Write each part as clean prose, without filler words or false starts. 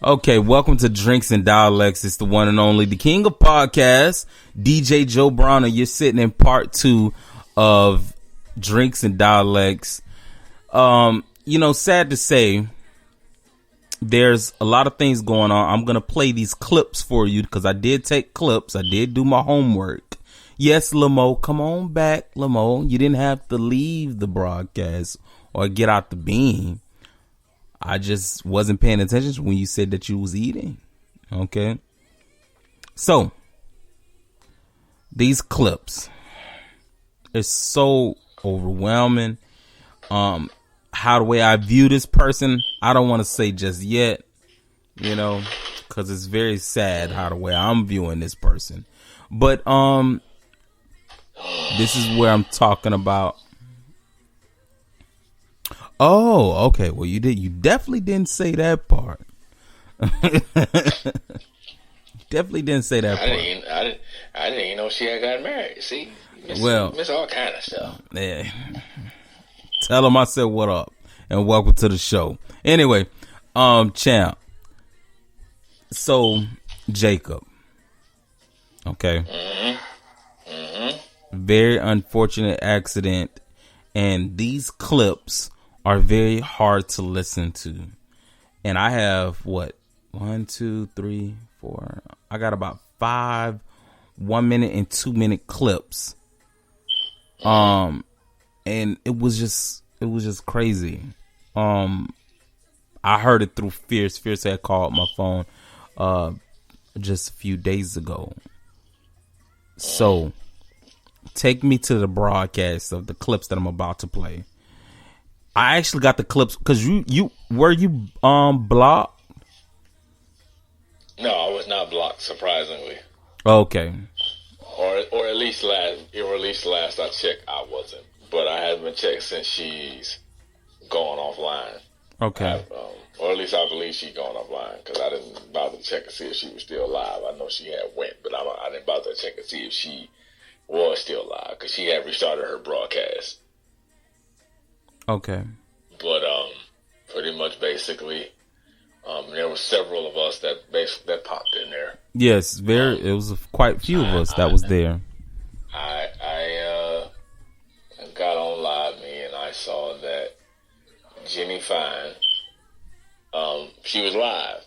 Okay, welcome to Drinks and Dialects. It's the one and only, the king of podcasts, DJ Joe Browner. You're sitting in part 2 of Drinks and Dialects. Sad to say, there's a lot of things going on. I'm going to play these clips for you because I did take clips. I did do my homework. Yes, Lamo, come on back, Lamo. You didn't have to leave the broadcast or get out the beam. I just wasn't paying attention when you said that you was eating. Okay. So, these clips is so overwhelming. How the way I view this person, I don't want to say just yet, because it's very sad how the way I'm viewing this person. But this is where I'm talking about. Oh, okay. Well, you definitely didn't say that part. Definitely didn't say that part. I didn't even know she had got married. See, miss all kind of stuff. Yeah. Tell him I said what up and welcome to the show. Anyway, champ. So Jacob. Okay. Very unfortunate accident, and these clips are very hard to listen to. And I have 1, 2, 3, 4. I got about 5 1-minute and 2-minute clips. And it was just crazy. I heard it through Fierce. Fierce had called my phone just a few days ago. So take me to the broadcast of the clips that I'm about to play. I actually got the clips because you blocked? No, I was not blocked, surprisingly. Okay. Or at least last I checked, I wasn't. But I haven't been checked since she's gone offline. Okay. Or at least I believe she's gone offline because I didn't bother to check and see if she was still alive. I know she had went, but I didn't bother to check and see if she was still alive because she had restarted her broadcast. Okay. But pretty much basically, there were several of us that popped in there. Yes, it was quite a few of us that was there. I got on Live Me and I saw that Jenny Fine, she was live.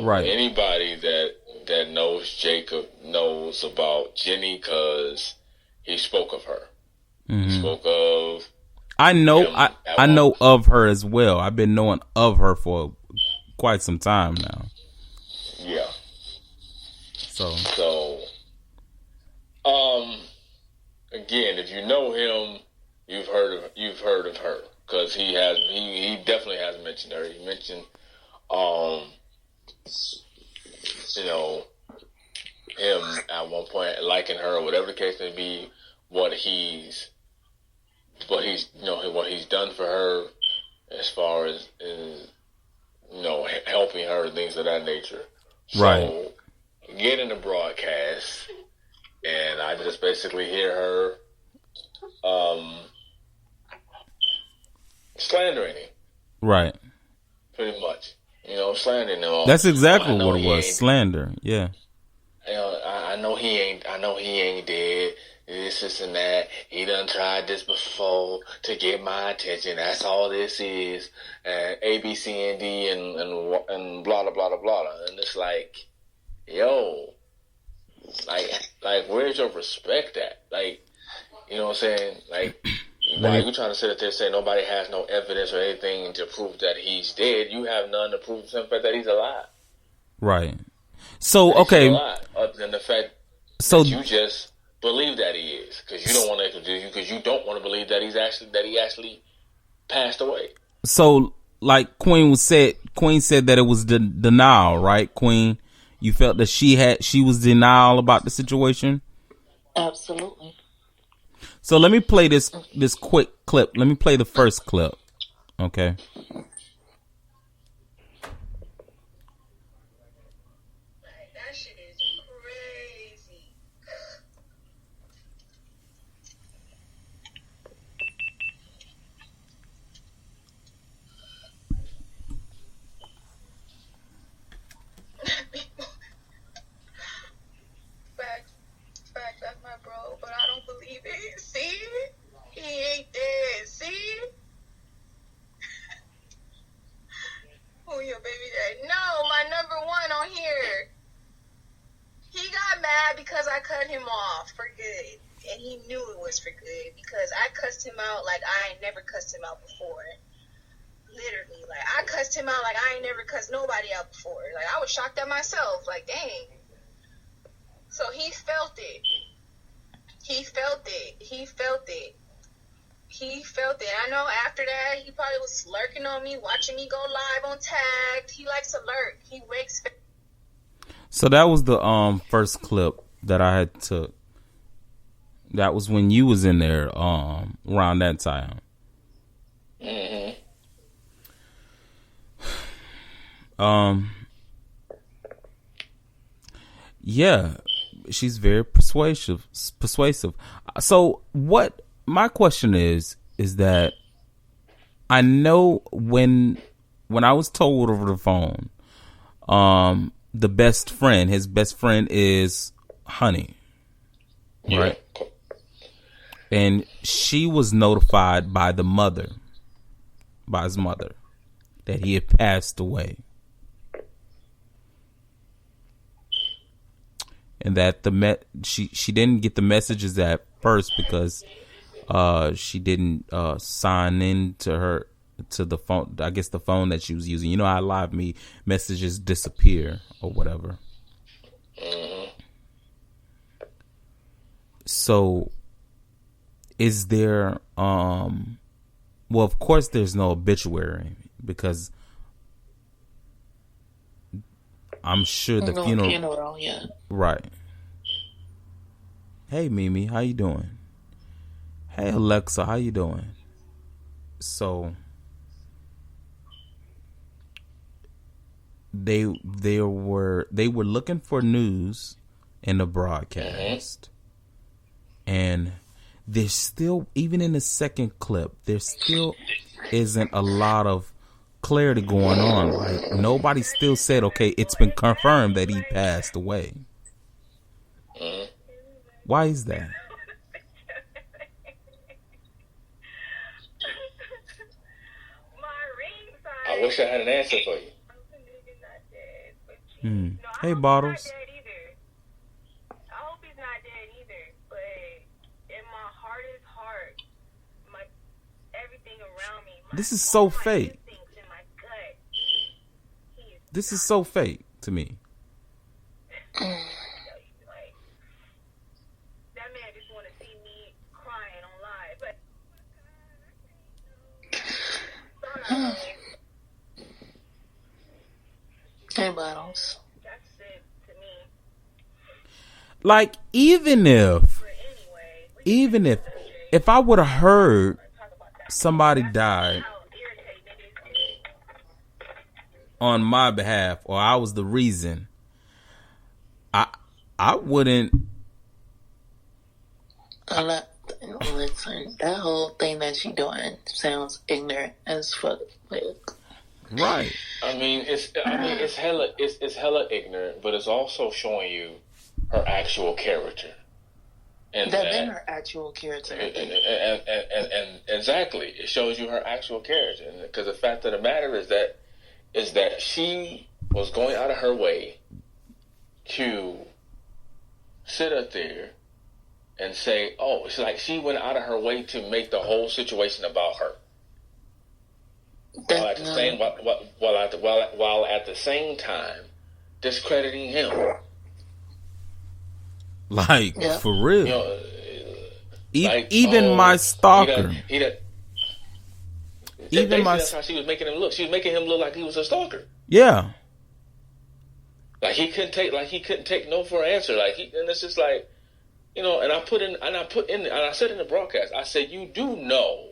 Right. Anybody that knows Jacob knows about Jenny because he spoke of her. Mm-hmm. He spoke of. I know of her as well. I've been knowing of her for quite some time now. Yeah. So, again, if you know him, you've heard of her because he definitely has mentioned her. He mentioned, him at one point liking her, or whatever the case may be. What he's done for her as far as helping her, things of that nature. Right. So, get in the broadcast, and I just basically hear her slandering him. Right. Pretty much. Slandering him. That's exactly what it was. Slander. Yeah. I know he ain't dead. This and that. He done tried this before to get my attention. That's all this is. A, B, C, and D, and blah, blah, blah, blah, blah. And it's like, yo, like, where's your respect at? Like, you know what I'm saying? Like, why you trying to sit there and say nobody has no evidence or anything to prove that he's dead? You have none to prove the fact that he's alive. Right. So, okay. Alive, other than the fact that you just believe that he is, because you don't want to believe that he actually passed away. So, like Queen said that it was denial, right? Queen, you felt that she was denial about the situation. Absolutely. So let me play this quick clip. Let me play the first clip. Okay. That shit is crazy. him off for good. And he knew it was for good because I cussed him out like I ain't never cussed him out before. Literally. Like, I cussed him out like I ain't never cussed nobody out before. Like, I was shocked at myself. Like, dang. So he felt it. He felt it. He felt it. He felt it. I know after that, he probably was lurking on me, watching me go live on Tagged. He likes to lurk. He wakes. So that was the first clip that I had took. That was when you was in there around that time. Mm-hmm. Yeah, she's very persuasive. So what my question is that I know when I was told over the phone, the best friend, his best friend is Honey, right? Yeah. And she was notified by his mother, that he had passed away. And that she didn't get the messages at first because she didn't sign in to the phone. I guess the phone that she was using. You know how Live Me messages disappear or whatever. Mm-hmm. So, is there? Well, of course, there's no obituary because I'm sure the funeral, yeah. Right. Hey Mimi, how you doing? Hey Alexa, how you doing? So they were looking for news in the broadcast. And there's still, even in the second clip, there still isn't a lot of clarity going on. Like, nobody still said, okay, it's been confirmed that he passed away. Why is that? I wish I had an answer for you. Hey, Bottles. This is so fake. This is so fake to me. That man just want to see me crying on live. But Hey, Bottles. that's it to me. Like, even if I would have heard somebody died on my behalf, or I was the reason, I wouldn't. Listen, that whole thing that she doing sounds ignorant as fuck. Right. I mean, it's hella ignorant, but it's also showing you her actual character. And That been her actual character. And exactly, it shows you her actual character. Because the fact of the matter is that she was going out of her way to sit up there and say, "Oh, it's like she went out of her way to make the whole situation about her." While at the same time discrediting him. Like, yeah. for real. You know, even my stalker. That's how she was making him look. She was making him look like he was a stalker. Yeah. Like he couldn't take no for an answer. And it's just like, and I said in the broadcast, I said, you do know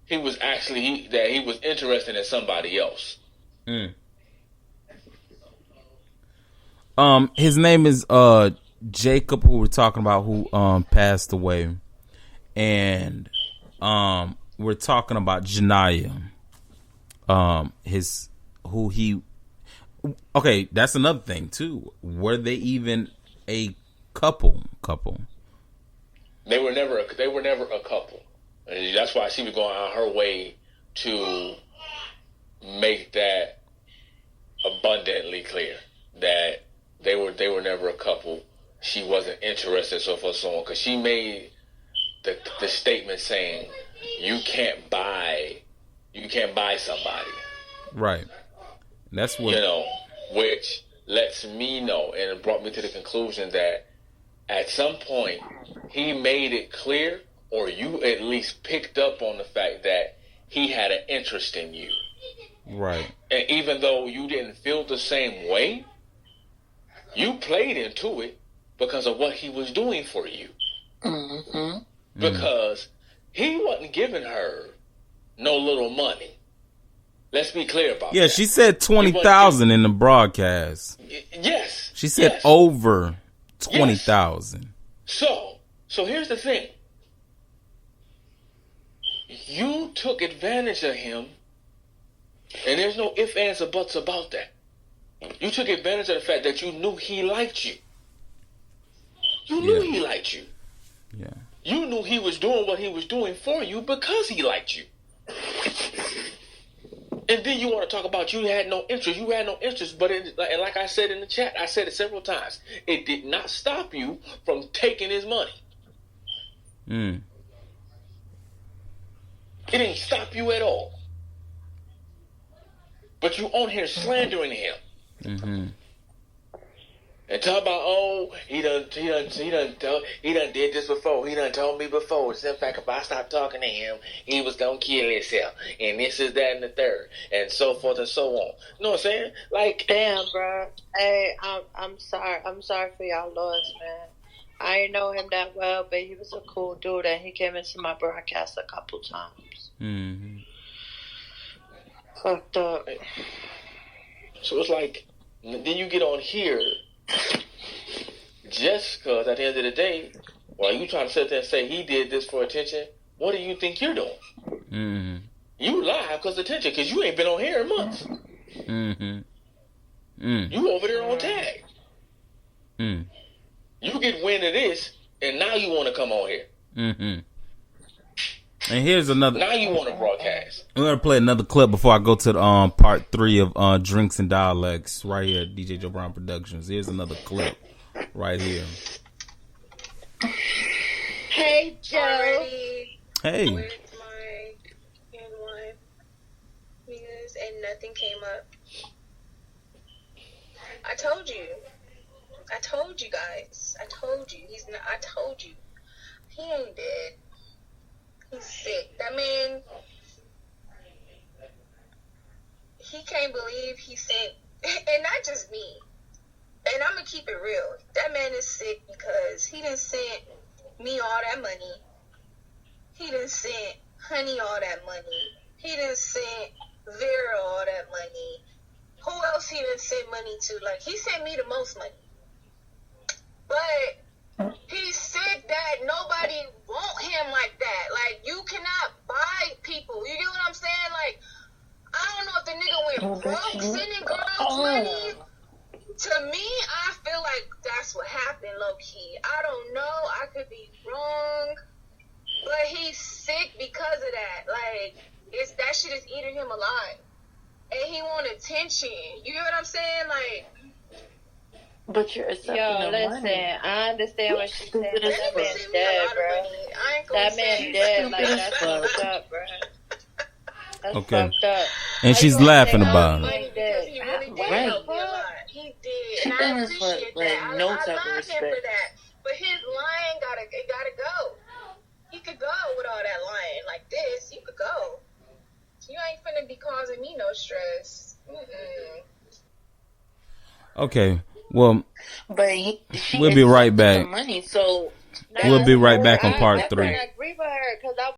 he was interested in somebody else. His name is Jacob, who we're talking about, who passed away, and we're talking about Janaya. Okay, that's another thing too. Were they even a couple? They were never a couple. And that's why she was going out her way to make that abundantly clear that they were never a couple. she wasn't interested, so forth, so on. Because she made the statement saying, you can't buy somebody. Right. That's what, which lets me know, and it brought me to the conclusion that at some point he made it clear, or you at least picked up on the fact that he had an interest in you. Right. And even though you didn't feel the same way, you played into it because of what he was doing for you. Mm-hmm. Because he wasn't giving her no little money. Let's be clear about that. Yeah, she said 20,000 in the broadcast. Yes. She said over 20,000. So here's the thing. You took advantage of him, and there's no ifs, ands, or buts about that. You took advantage of the fact that you knew he liked you. You knew he liked you. Yeah. You knew he was doing what he was doing for you because he liked you. And then you want to talk about you had no interest. You had no interest, but like I said in the chat, I said it several times. It did not stop you from taking his money. Mm. It didn't stop you at all. But you on here slandering him. Mm-hmm. And talk about, he done did this before. He done told me before. In fact, if I stopped talking to him, he was gonna kill himself. And this is that and the third, and so forth and so on. You know what I'm saying? Like, damn, bro. Hey, I'm sorry. I'm sorry for y'all loss, man. I didn't know him that well, but he was a cool dude, and he came into my broadcast a couple times. Mm-hmm. Fucked up. So it's like, then you get on here just because at the end of the day, while you trying to sit there and say he did this for attention, what do you think you're doing? Mm-hmm. You lie because attention, because you ain't been on here in months. Mm-hmm. Mm. You over there on tag. Mm. You get wind of this, and now you want to come on here. Mm-hmm. And here's another. Now you want to broadcast. I'm gonna play another clip before I go to the part 3 of Drinks and Dialects right here at DJ Joe Brown Productions. Here's another clip right here. Hey, Joe. Already Hey. with my N1 news and nothing came up. I told you guys. I told you. I told you. He ain't dead. He's sick. That man, he can't believe he sent, and not just me. And I'm gonna keep it real. That man is sick because he done sent me all that money. He done sent Honey all that money. He done sent Vera all that money. Who else he done sent money to? Like, he sent me the most money. But he said that nobody want him like that. Like, you cannot buy people. You get what I'm saying? Like, I don't know if the nigga went broke sending girls money. To me, I feel like that's what happened, low-key. I don't know. I could be wrong. But he's sick because of that. Like, that shit is eating him alive. And he want attention. You get what I'm saying? Like, but you're accepting yo, listen, money. I understand what she's saying. That That nigga man's sent me a dead, lot of bro. money. I ain't gonna That say man he's dead. Like, stupid. that's fucked up, bro. That's Okay. fucked up. And she's Like, laughing like, about like, it. Because he really did Right. help me a lot. He did. She And I done this for, appreciate like, that. no I type of love him respect. for that. But his lying gotta go. He could go with all that lying like this. You could go. You ain't finna be causing me no stress. Mm-mm. Okay. Well, But we'll be right back. the money, so We'll be right back on I part 3. agree with her because I